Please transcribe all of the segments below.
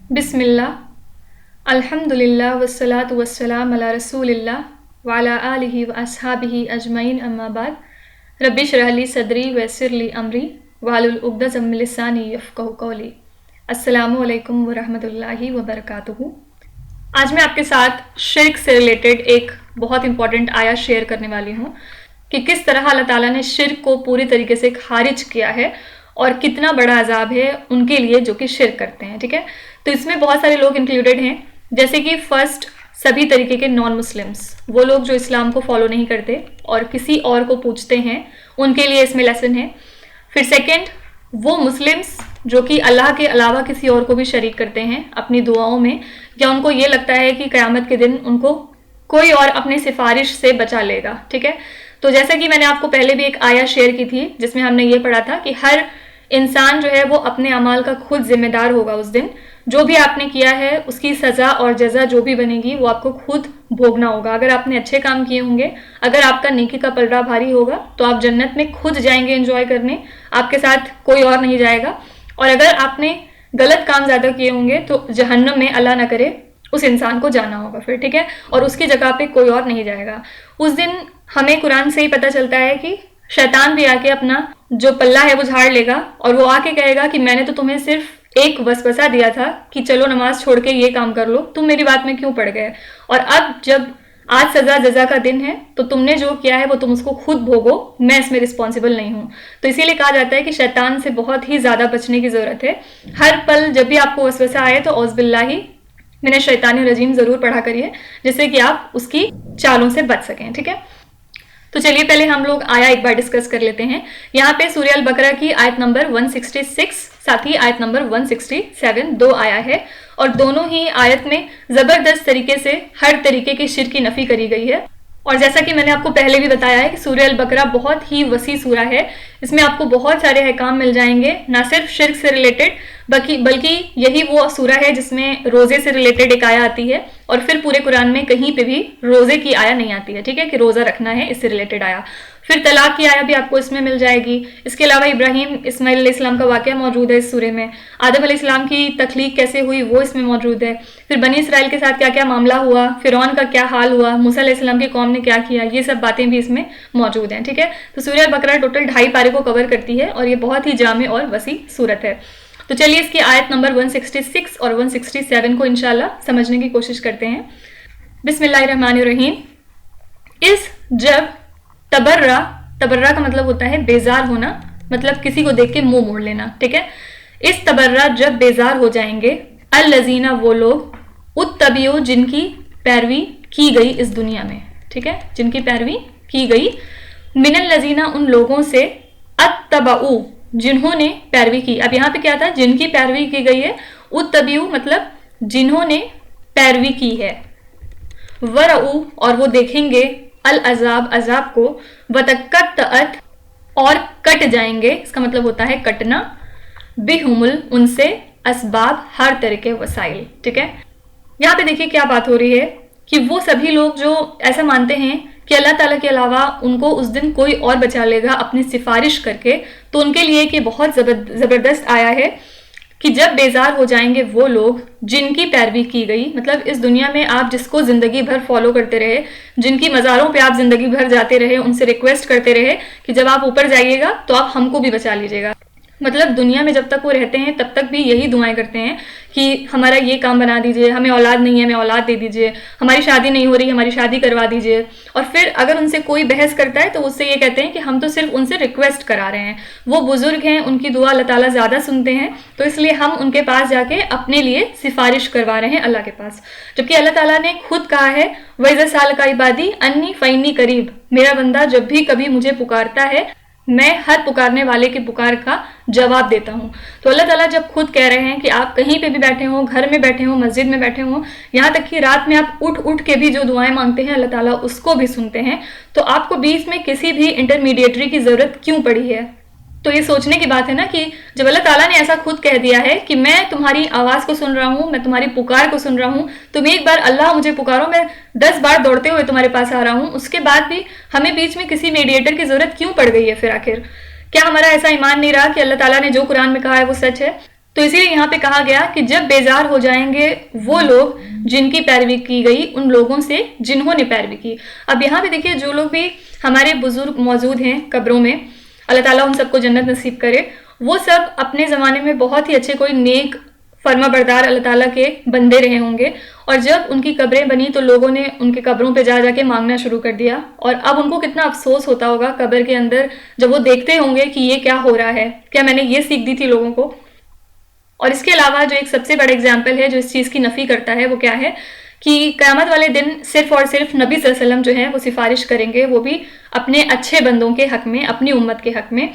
بسم اللہ الحمدللہ والصلاة والسلام علی رسول اللہ وعلی آلہ واصحابہ اجمعین اما بعد رب اشرح لی صدری ویسر لی امری واحلل عقدۃ من لسانی یفقہوا قولی۔ السلام علیکم ورحمۃ اللہ وبرکاتہ۔ آج میں آپ کے ساتھ شرک سے ریلیٹڈ ایک بہت امپورٹنٹ آیا شیئر کرنے والی ہوں کہ کس طرح اللہ تعالیٰ نے شرک کو پوری طریقے سے خارج کیا ہے اور کتنا بڑا عذاب ہے ان کے لیے جو کہ شرک کرتے ہیں، ٹھیک ہے۔ تو اس میں بہت سارے لوگ انکلوڈیڈ ہیں، جیسے کہ فرسٹ سبھی طریقے کے نان مسلمس، وہ لوگ جو اسلام کو فالو نہیں کرتے اور کسی اور کو پوچھتے ہیں، ان کے لیے اس میں لیسن ہے۔ پھر سیکنڈ، وہ مسلمس جو کہ اللہ کے علاوہ کسی اور کو بھی شریک کرتے ہیں اپنی دعاؤں میں، یا ان کو یہ لگتا ہے کہ قیامت کے دن ان کو کوئی اور اپنے سفارش سے بچا لے گا، ٹھیک ہے۔ تو جیسا کہ میں نے آپ کو پہلے بھی ایک آیا شیئر کی تھی جس میں ہم نے یہ پڑھا تھا کہ ہر انسان جو ہے وہ اپنے اعمال کا خود ذمہ دار ہوگا اس دن، جو بھی آپ نے کیا ہے اس کی سزا اور جزا جو بھی بنے گی وہ آپ کو خود بھوگنا ہوگا۔ اگر آپ نے اچھے کام کیے ہوں گے، اگر آپ کا نیکی کا پلڑا بھاری ہوگا تو آپ جنت میں خود جائیں گے انجوائے کرنے، آپ کے ساتھ کوئی اور نہیں جائے گا، اور اگر آپ نے غلط کام زیادہ کیے ہوں گے تو جہنم میں اللہ نہ کرے اس انسان کو جانا ہوگا پھر، ٹھیک ہے، اور اس کی جگہ پہ کوئی اور نہیں جائے گا۔ اس دن ہمیں قرآن سے ہی پتہ چلتا ہے کہ شیطان بھی آ کے اپنا جو پلہ ہے وہ جھاڑ لے گا اور وہ آ کے کہے گا کہ میں نے تو تمہیں صرف ایک وسوسہ دیا تھا کہ چلو نماز چھوڑ کے یہ کام کر لو، تم میری بات میں کیوں پڑ گئے، اور اب جب آج سزا جزا کا دن ہے تو تم نے جو کیا ہے وہ تم اس کو خود بھوگو، میں اس میں رسپانسبل نہیں ہوں۔ تو اسی لیے کہا جاتا ہے کہ شیطان سے بہت ہی زیادہ بچنے کی ضرورت ہے۔ ہر پل جب بھی آپ کو وسوسہ آئے تو اعوذ باللہ من الشیطان الرجیم ضرور پڑھا کریے، جس سے کہ آپ اس کی چالوں سے بچ سکیں، ٹھیک ہے۔ تو چلیے پہلے ہم لوگ آیا ایک بار ڈسکس کر لیتے ہیں۔ یہاں پہ سورہ البقرہ کی آیت نمبر 166 ساتھ ہی آیت نمبر 167 دو آیا ہے، اور دونوں ہی آیت میں زبردست طریقے سے ہر طریقے کی شرک کی نفی کری گئی ہے۔ اور جیسا کہ میں نے آپ کو پہلے بھی بتایا ہے کہ سورہ البقرہ بہت ہی وسیع سورہ ہے، اس میں آپ کو بہت سارے احکام مل جائیں گے، نہ صرف شرک سے ریلیٹڈ بلکہ یہی وہ سورہ ہے جس میں روزے سے ریلیٹڈ ایک آیا آتی ہے، اور پھر پورے قرآن میں کہیں پہ بھی روزے کی آیا نہیں آتی ہے، ٹھیک ہے، کہ روزہ رکھنا ہے اس سے ریلیٹڈ آیا۔ پھر طلاق کی آیا بھی آپ کو اس میں مل جائے گی۔ اس کے علاوہ ابراہیم اسماعیل علیہ السلام کا واقعہ موجود ہے اس سورے میں، آدم علیہ السلام کی تخلیق کیسے ہوئی وہ اس میں موجود ہے، پھر بنی اسرائیل کے ساتھ کیا کیا معاملہ ہوا، فرعون کا کیا حال ہوا، موسیٰ علیہ السلام کی قوم نے کیا کیا، یہ سب باتیں بھی اس میں موجود ہیں، ٹھیک ہے۔ تو سورہ البقرہ ٹوٹل 2.5 پارے کو کور کرتی ہے اور یہ بہت ہی جامع اور وسیع صورت ہے۔ تو چلیے اس کی آیت نمبر 166 اور 167 کو انشاءاللہ سمجھنے کی کوشش کرتے ہیں۔ بسم اللہ الرحمن الرحیم۔ جب تبرہ کا مطلب ہوتا ہے بیزار ہونا، مطلب کسی کو دیکھ کے منہ موڑ لینا، ٹھیک ہے۔ اس تبرہ جب بیزار ہو جائیں گے الذین وہ لوگ اتبعوا جن کی پیروی کی گئی اس دنیا میں، ٹھیک ہے، جن کی پیروی کی گئی، من الذین ان لوگوں سے اتبعوا جنہوں نے پیروی کی۔ اب یہاں پہ کیا تھا، جن کی پیروی کی گئی ہے، اتبعوا مطلب جنہوں نے پیروی کی ہے، ورعوا اور وہ دیکھیں گے العذاب عذاب کو، وتقطعت اور کٹ جائیں گے، اس کا مطلب ہوتا ہے کٹنا، بہم ان سے اسباب ہر طرح کے وسائل، ٹھیک ہے۔ یہاں پہ دیکھیے کیا بات ہو رہی ہے کہ وہ سبھی لوگ جو ایسا مانتے ہیں کہ اللہ تعالیٰ کے علاوہ ان کو اس دن کوئی اور بچا لے گا اپنی سفارش کر کے، تو ان کے لیے کہ بہت زبردست آیا ہے کہ جب بیزار ہو جائیں گے وہ لوگ جن کی پیروی کی گئی، مطلب اس دنیا میں آپ جس کو زندگی بھر فالو کرتے رہے، جن کی مزاروں پہ آپ زندگی بھر جاتے رہے، ان سے ریکویسٹ کرتے رہے کہ جب آپ اوپر جائیے گا تو آپ ہم کو بھی بچا لیجیے گا، مطلب دنیا میں جب تک وہ رہتے ہیں تب تک بھی یہی دعائیں کرتے ہیں کہ ہمارا یہ کام بنا دیجئے، ہمیں اولاد نہیں ہے ہمیں اولاد دے دیجئے، ہماری شادی نہیں ہو رہی ہماری شادی کروا دیجئے، اور پھر اگر ان سے کوئی بحث کرتا ہے تو اس سے یہ کہتے ہیں کہ ہم تو صرف ان سے ریکویسٹ کرا رہے ہیں، وہ بزرگ ہیں، ان کی دعا اللہ تعالیٰ زیادہ سنتے ہیں، تو اس لیے ہم ان کے پاس جا کے اپنے لیے سفارش کروا رہے ہیں اللہ کے پاس، جبکہ اللہ تعالیٰ نے خود کہا ہے وَإِذَا سَأَلَكَ عِبَادِي أَنِّي فَإِنِّي قَرِيبٌ، میرا بندہ جب بھی کبھی مجھے پکارتا ہے میں ہر پکارنے والے کی پکار کا جواب دیتا ہوں۔ تو اللہ تعالیٰ جب خود کہہ رہے ہیں کہ آپ کہیں پہ بھی بیٹھے ہوں، گھر میں بیٹھے ہوں، مسجد میں بیٹھے ہوں، یہاں تک کہ رات میں آپ اٹھ کے بھی جو دعائیں مانگتے ہیں اللہ تعالیٰ اس کو بھی سنتے ہیں، تو آپ کو بیچ میں کسی بھی انٹرمیڈیٹری کی ضرورت کیوں پڑی ہے؟ تو یہ سوچنے کی بات ہے نا کہ جب اللہ تعالیٰ نے ایسا خود کہہ دیا ہے کہ میں تمہاری آواز کو سن رہا ہوں، میں تمہاری پکار کو سن رہا ہوں، تم ایک بار اللہ مجھے پکارو میں 10 بار دوڑتے ہوئے تمہارے پاس آ رہا ہوں، اس کے بعد بھی ہمیں بیچ میں کسی میڈیٹر کی ضرورت کیوں پڑ گئی ہے؟ پھر آخر کیا ہمارا ایسا ایمان نہیں رہا کہ اللہ تعالیٰ نے جو قرآن میں کہا ہے وہ سچ ہے؟ تو اسی لیے یہاں پہ کہا گیا کہ جب بیزار ہو جائیں گے وہ لوگ جن کی پیروی کی گئی ان لوگوں سے جنہوں نے پیروی کی. اب یہاں پہ دیکھیے جو لوگ بھی ہمارے بزرگ موجود ہیں قبروں میں، اللہ تعالیٰ ان سب کو جنت نصیب کرے، وہ سب اپنے زمانے میں بہت ہی اچھے کوئی نیک فرما بردار اللہ تعالیٰ کے بندے رہے ہوں گے، اور جب ان کی قبریں بنی تو لوگوں نے ان کے قبروں پہ جا کے مانگنا شروع کر دیا، اور اب ان کو کتنا افسوس ہوتا ہوگا قبر کے اندر جب وہ دیکھتے ہوں گے کہ یہ کیا ہو رہا ہے، کیا میں نے یہ سیکھ دی تھی لوگوں کو. اور اس کے علاوہ جو ایک سب سے بڑا اگزامپل ہے جو اس چیز کی نفی کرتا ہے وہ کیا ہے کہ قیامت والے دن صرف اور صرف نبی صلی اللہ علیہ وسلم جو ہیں وہ سفارش کریں گے، وہ بھی اپنے اچھے بندوں کے حق میں، اپنی امت کے حق میں.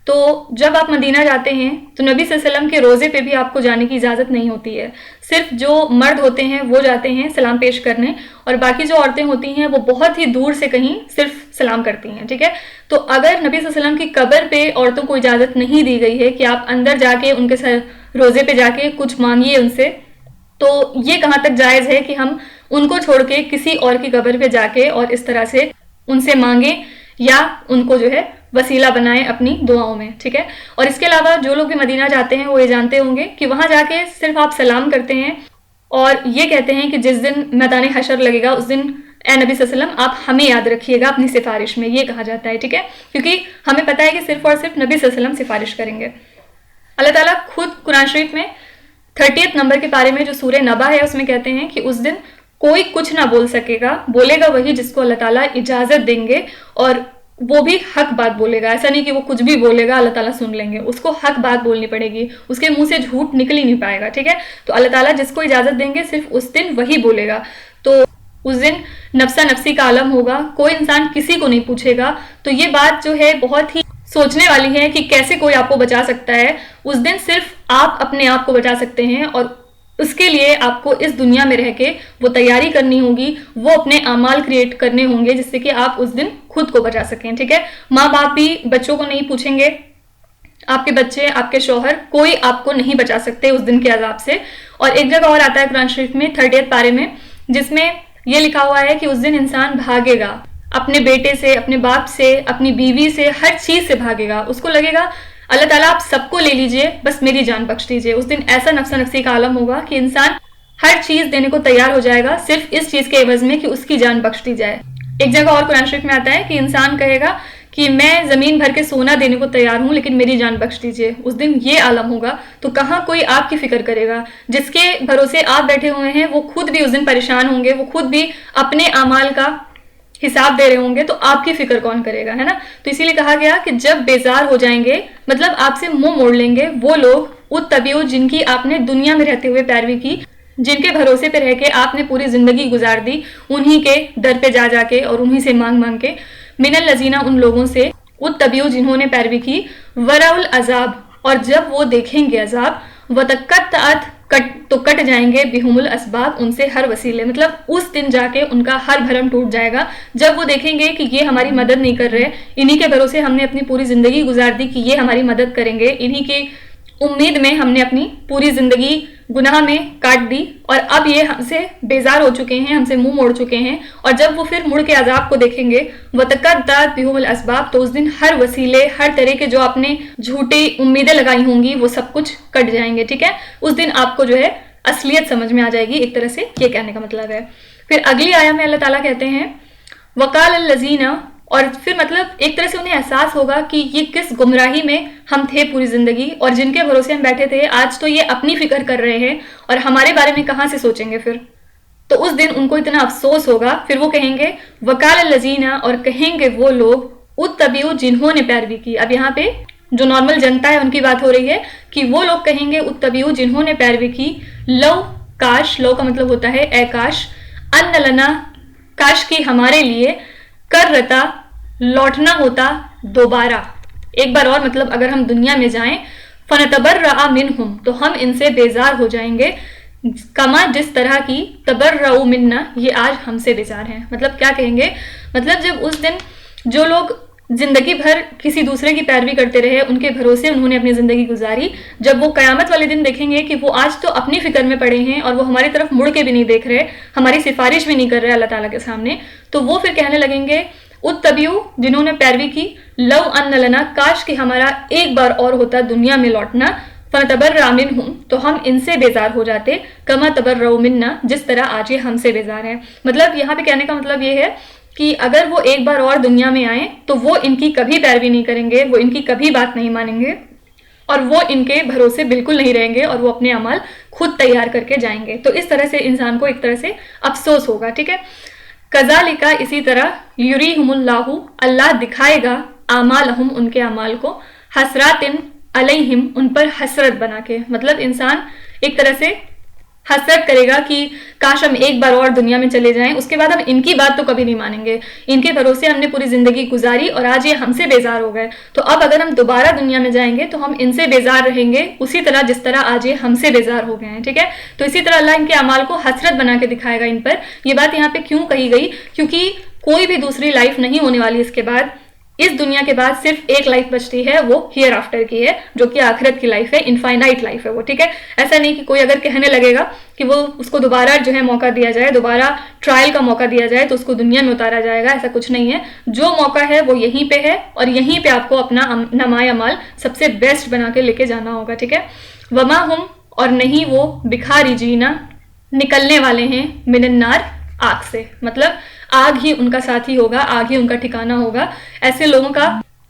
تو جب آپ مدینہ جاتے ہیں تو نبی صلی اللہ علیہ وسلم کے روزے پہ بھی آپ کو جانے کی اجازت نہیں ہوتی ہے، صرف جو مرد ہوتے ہیں وہ جاتے ہیں سلام پیش کرنے، اور باقی جو عورتیں ہوتی ہیں وہ بہت ہی دور سے کہیں صرف سلام کرتی ہیں. ٹھیک ہے، تو اگر نبی صلی اللہ علیہ وسلم کی قبر پہ عورتوں کو اجازت نہیں دی گئی ہے کہ آپ اندر جا کے ان کے روزے پہ جا کے کچھ مانگیے ان سے، تو یہ کہاں تک جائز ہے کہ ہم ان کو چھوڑ کے کسی اور کی قبر پہ جا کے اور اس طرح سے ان سے مانگیں یا ان کو جو ہے وسیلہ بنائیں اپنی دعاؤں میں. ٹھیک ہے، اور اس کے علاوہ جو لوگ بھی مدینہ جاتے ہیں وہ یہ جانتے ہوں گے کہ وہاں جا کے صرف آپ سلام کرتے ہیں اور یہ کہتے ہیں کہ جس دن میدان حشر لگے گا اس دن اے نبی صلی اللہ علیہ وسلم آپ ہمیں یاد رکھیے گا اپنی سفارش میں، یہ کہا جاتا ہے. ٹھیک ہے، کیونکہ ہمیں پتہ ہے کہ صرف اور صرف نبی صلی اللہ علیہ وسلم سفارش کریں گے. اللہ تعالیٰ خود قرآن شریف میں 30 نمبر کے پارے میں جو سورہ نبا ہے اس میں کہتے ہیں کہ اس دن کوئی کچھ نہ بول سکے گا، بولے گا وہی جس کو اللہ تعالیٰ اجازت دیں گے، اور وہ بھی حق بات بولے گا. ایسا نہیں کہ وہ کچھ بھی بولے گا اللہ تعالیٰ سن لیں گے، اس کو حق بات بولنی پڑے گی، اس کے منہ سے جھوٹ نکل ہی نہیں پائے گا. ٹھیک ہے، تو اللہ تعالیٰ جس کو اجازت دیں گے صرف اس دن وہی بولے گا. تو اس دن نفسا نفسی کا عالم ہوگا، کوئی انسان کسی کو نہیں پوچھے گا. تو یہ بات جو ہے بہت ہی سوچنے والی ہے کہ کیسے کوئی آپ کو بچا سکتا ہے. اس دن صرف آپ اپنے آپ کو بچا سکتے ہیں، اور اس کے لیے آپ کو اس دنیا میں رہ کے وہ تیاری کرنی ہوگی، وہ اپنے اعمال کریٹ کرنے ہوں گے جس سے کہ آپ اس دن خود کو بچا سکیں. ٹھیک ہے، ماں باپ بھی بچوں کو نہیں پوچھیں گے، آپ کے بچے، آپ کے شوہر، کوئی آپ کو نہیں بچا سکتے اس دن کے عذاب سے. اور ایک جگہ اور آتا ہے قرآن شریف میں 30 پارے میں جس میں یہ لکھا ہوا ہے کہ اس دن انسان بھاگے گا اپنے بیٹے سے، اپنے باپ سے، اپنی بیوی سے، ہر چیز سے بھاگے گا. اس کو لگے گا اللہ تعالیٰ آپ سب کو لے لیجئے بس میری جان بخش دیجئے. اس دن ایسا نفسا نفسی کا عالم ہوگا کہ انسان ہر چیز دینے کو تیار ہو جائے گا صرف اس چیز کے عوض میں کہ اس کی جان بخش دی جائے. ایک جگہ اور قرآن شریف میں آتا ہے کہ انسان کہے گا کہ میں زمین بھر کے سونا دینے کو تیار ہوں لیکن میری جان بخش دیجئے. اس دن یہ عالم ہوگا تو کہاں کوئی آپ کی فکر کرے گا. جس کے بھروسے آپ بیٹھے ہوئے ہیں وہ خود بھی اس دن پریشان ہوں گے، وہ خود بھی اپنے اعمال کا حساب دے رہے ہوں گے، تو آپ کی فکر کون کرے گا، ہے نا. تو اسی لیے کہا گیا کہ جب بیزار ہو جائیں گے، مطلب آپ سے منہ موڑ لیں گے وہ لوگ اتبعوا جن کی آپ نے دنیا میں رہتے ہوئے پیروی کی، جن کے بھروسے پہ رہ کے آپ نے پوری زندگی گزار دی، انہی کے در پہ جا کے اور انہی سے مانگ مانگ کے، من الذین ان لوگوں سے اتبعوا جنہوں نے پیروی کی، ورأوا العذاب اور جب وہ دیکھیں گے عذاب، وتقطعت تو کٹ جائیں گے بہم الاسباب ان سے ہر وسیلے. مطلب اس دن جا کے ان کا ہر بھرم ٹوٹ جائے گا جب وہ دیکھیں گے کہ یہ ہماری مدد نہیں کر رہے، انہی کے بھروسے ہم نے اپنی پوری زندگی گزار دی کہ یہ ہماری مدد کریں گے، انہی کی امید میں ہم نے اپنی پوری زندگی گناہ میں کاٹ دی، اور اب یہ ہم سے بیزار ہو چکے ہیں، ہم سے منہ موڑ چکے ہیں. اور جب وہ پھر مڑ کے عذاب کو دیکھیں گے وتقطعت بہم الاسباب، تو اس دن ہر وسیلے، ہر طرح کے جو آپ نے جھوٹی امیدیں لگائی ہوں گی وہ سب کچھ کٹ جائیں گے. ٹھیک ہے، اس دن آپ کو جو ہے اصلیت سمجھ میں آ جائے گی. ایک طرح سے یہ کہنے کا مطلب ہے. پھر اگلی آیت میں اللہ تعالیٰ کہتے ہیں وقال الذین، اور پھر مطلب ایک طرح سے انہیں احساس ہوگا کہ یہ کس گمراہی میں ہم تھے پوری زندگی، اور جن کے بھروسے ہم بیٹھے تھے آج تو یہ اپنی فکر کر رہے ہیں اور ہمارے بارے میں کہاں سے سوچیں گے پھر. تو اس دن ان کو اتنا افسوس ہوگا. پھر وہ کہیں گے وقال الذین، اور کہیں گے وہ لوگ اتبعوا جنہوں نے پیروی کی. اب یہاں پہ جو نارمل جنتا ہے ان کی بات ہو رہی ہے کہ وہ لوگ کہیں گے اتبعوا جنہوں نے پیروی کی، لو کاش، لو کا مطلب ہوتا ہے اے کاش، ان لنا کاش کی ہمارے لیے، کرتا لوٹنا ہوتا دوبارہ، ایک بار اور مطلب اگر ہم دنیا میں جائیں، فنتبرأ منہم تو ہم ان سے بیزار ہو جائیں گے، کما جس طرح کی تبرؤ منا یہ آج ہم سے بیزار ہیں. مطلب کیا کہیں گے، مطلب جب اس دن جو لوگ زندگی بھر کسی دوسرے کی پیروی کرتے رہے، ان کے بھروسے انہوں نے اپنی زندگی گزاری، جب وہ قیامت والے دن دیکھیں گے کہ وہ آج تو اپنی فکر میں پڑے ہیں اور وہ ہماری طرف مڑ کے بھی نہیں دیکھ رہے، ہماری سفارش بھی نہیں کر رہے اللہ تعالیٰ کے سامنے، تو وہ پھر کہنے لگیں گے اتبعوا جنہوں نے پیروی کی، لو ان لنا کاش کہ ہمارا ایک بار اور ہوتا دنیا میں لوٹنا، فنتبرأ منہم، تو ہم ان سے بیزار ہو جاتے، کما تبرؤ منا، جس طرح آج یہ ہم سے بیزار ہیں۔ مطلب یہاں پہ کہنے کا مطلب یہ ہے کہ اگر وہ ایک بار اور دنیا میں آئیں تو وہ ان کی کبھی پیروی نہیں کریں گے، وہ ان کی کبھی بات نہیں مانیں گے، اور وہ ان کے بھروسے بالکل نہیں رہیں گے، اور وہ اپنے اعمال خود تیار کر کے جائیں گے۔ تو اس طرح سے انسان کو ایک طرح سے افسوس ہوگا، ٹھیک ہے۔ کذالک، اسی طرح، یریہم اللہ، اللہ دکھائے گا، اعمالہم، ان کے اعمال کو، حسرات علیہم، ان پر حسرت بنا کے، مطلب انسان ایک طرح سے حسرت کرے گا کہ کاش ہم ایک بار اور دنیا میں چلے جائیں، اس کے بعد ہم ان کی بات تو کبھی نہیں مانیں گے، ان کے بھروسے ہم نے پوری زندگی گزاری اور آج یہ ہم سے بیزار ہو گئے، تو اب اگر ہم دوبارہ دنیا میں جائیں گے تو ہم ان سے بیزار رہیں گے اسی طرح جس طرح آج یہ ہم سے بیزار ہو گئے ہیں، ٹھیک ہے۔ تو اسی طرح اللہ ان کے اعمال کو حسرت بنا کے دکھائے گا ان پر۔ یہ بات یہاں پہ کیوں کہی گئی؟ کیونکہ کوئی بھی دوسری لائف نہیں ہونے والی اس کے بعد، اس دنیا کے بعد صرف ایک لائف بچتی ہے، وہ ہیئر آفٹر کی ہے، جو کہ آخرت کی لائف ہے، انفائنائٹ لائف ہے وہ، ٹھیک ہے۔ ایسا نہیں کہ کوئی اگر کہنے لگے گا کہ وہ اس کو دوبارہ جو ہے موقع دیا جائے، دوبارہ ٹرائل کا موقع دیا جائے تو اس کو دنیا میں اتارا جائے گا، ایسا کچھ نہیں ہے۔ جو موقع ہے وہ یہیں پہ ہے، اور یہیں پہ آپ کو اپنا نمائے اعمال سب سے بیسٹ بنا کے لے کے جانا ہوگا، ٹھیک ہے۔ وما ہم، اور نہیں وہ، بخارجین، نکلنے والے ہیں، من النار، آگ سے، مطلب آگ ہی ان کا ساتھی ہوگا، آگ ہی ان کا ٹھکانہ ہوگا۔ ایسے لوگوں کا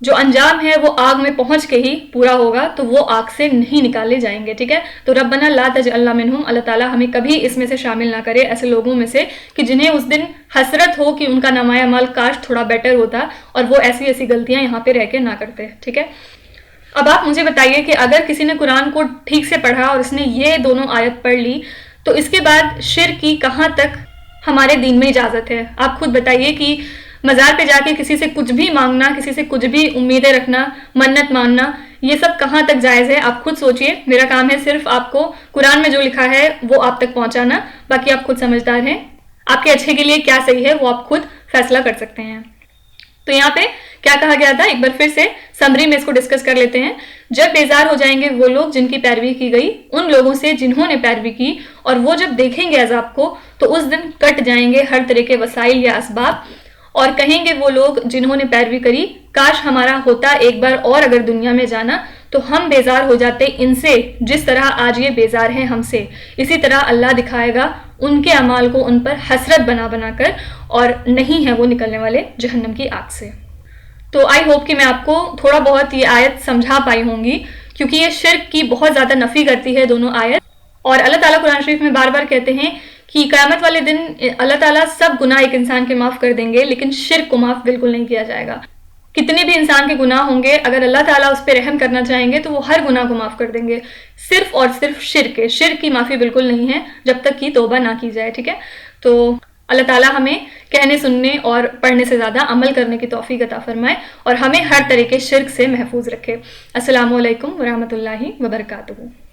جو انجام ہے وہ آگ میں پہنچ کے ہی پورا ہوگا، تو وہ آگ سے نہیں نکالے جائیں گے، ٹھیک ہے۔ تو ربنا لا تجعلنا منہم، اللہ تعالیٰ ہمیں کبھی اس میں سے شامل نہ کرے، ایسے لوگوں میں سے کہ جنہیں اس دن حسرت ہو کہ ان کا نمایاں اعمال کاش تھوڑا بیٹر ہوتا اور وہ ایسی ایسی غلطیاں یہاں پہ رہ کے نہ کرتے، ٹھیک ہے۔ اب آپ مجھے بتائیے کہ اگر کسی نے قرآن کو ٹھیک سے پڑھا اور اس نے یہ دونوں آیت پڑھ لی تو اس کے بعد شرک کی کہاں تک ہمارے دین میں اجازت ہے؟ آپ خود بتائیے کہ مزار پہ جا کے کسی سے کچھ بھی مانگنا، کسی سے کچھ بھی امیدیں رکھنا، منت ماننا، یہ سب کہاں تک جائز ہے؟ آپ خود سوچئے۔ میرا کام ہے صرف آپ کو قرآن میں جو لکھا ہے وہ آپ تک پہنچانا، باقی آپ خود سمجھدار ہیں، آپ کے اچھے کے لیے کیا صحیح ہے وہ آپ خود فیصلہ کر سکتے ہیں۔ تو یہاں پہ کیا کہا گیا تھا، ایک بار پھر سے سمری میں اس کو ڈسکس کر لیتے ہیں۔ جب بیزار ہو جائیں گے وہ لوگ جن کی پیروی کی گئی ان لوگوں سے جنہوں نے پیروی کی، اور وہ جب دیکھیں گے عذاب کو تو اس دن کٹ جائیں گے ہر طرح کے وسائل یا اسباب، اور کہیں گے وہ لوگ جنہوں نے پیروی کری، کاش ہمارا ہوتا ایک بار اور اگر دنیا میں جانا تو ہم بیزار ہو جاتے ان سے جس طرح آج یہ بیزار ہیں ہم سے۔ اسی طرح اللہ دکھائے گا ان کے اعمال کو ان پر حسرت بنا بنا کر، اور نہیں ہیں وہ نکلنے والے جہنم کی آگ سے۔ تو آئی ہوپ کہ میں آپ کو تھوڑا بہت یہ آیت سمجھا پائی ہوں گی، کیونکہ یہ شرک کی بہت زیادہ نفی کرتی ہے دونوں آیت، اور اللہ تعالیٰ قرآن شریف میں بار بار کہتے ہیں کہ قیامت والے دن اللہ تعالیٰ سب گناہ ایک انسان کے معاف کر دیں گے، لیکن شرک کو معاف بالکل نہیں کیا جائے گا۔ کتنے بھی انسان کے گناہ ہوں گے، اگر اللہ تعالیٰ اس پہ رحم کرنا چاہیں گے تو وہ ہر گناہ کو معاف کر دیں گے، صرف اور صرف شرک کی معافی بالکل نہیں ہے جب تک کہ توبہ نہ کی جائے، ٹھیک ہے۔ تو اللہ تعالیٰ ہمیں کہنے، سننے اور پڑھنے سے زیادہ عمل کرنے کی توفیق عطا فرمائے، اور ہمیں ہر طرح کے شرک سے محفوظ رکھے۔ السلام علیکم ورحمۃ اللہ وبرکاتہ۔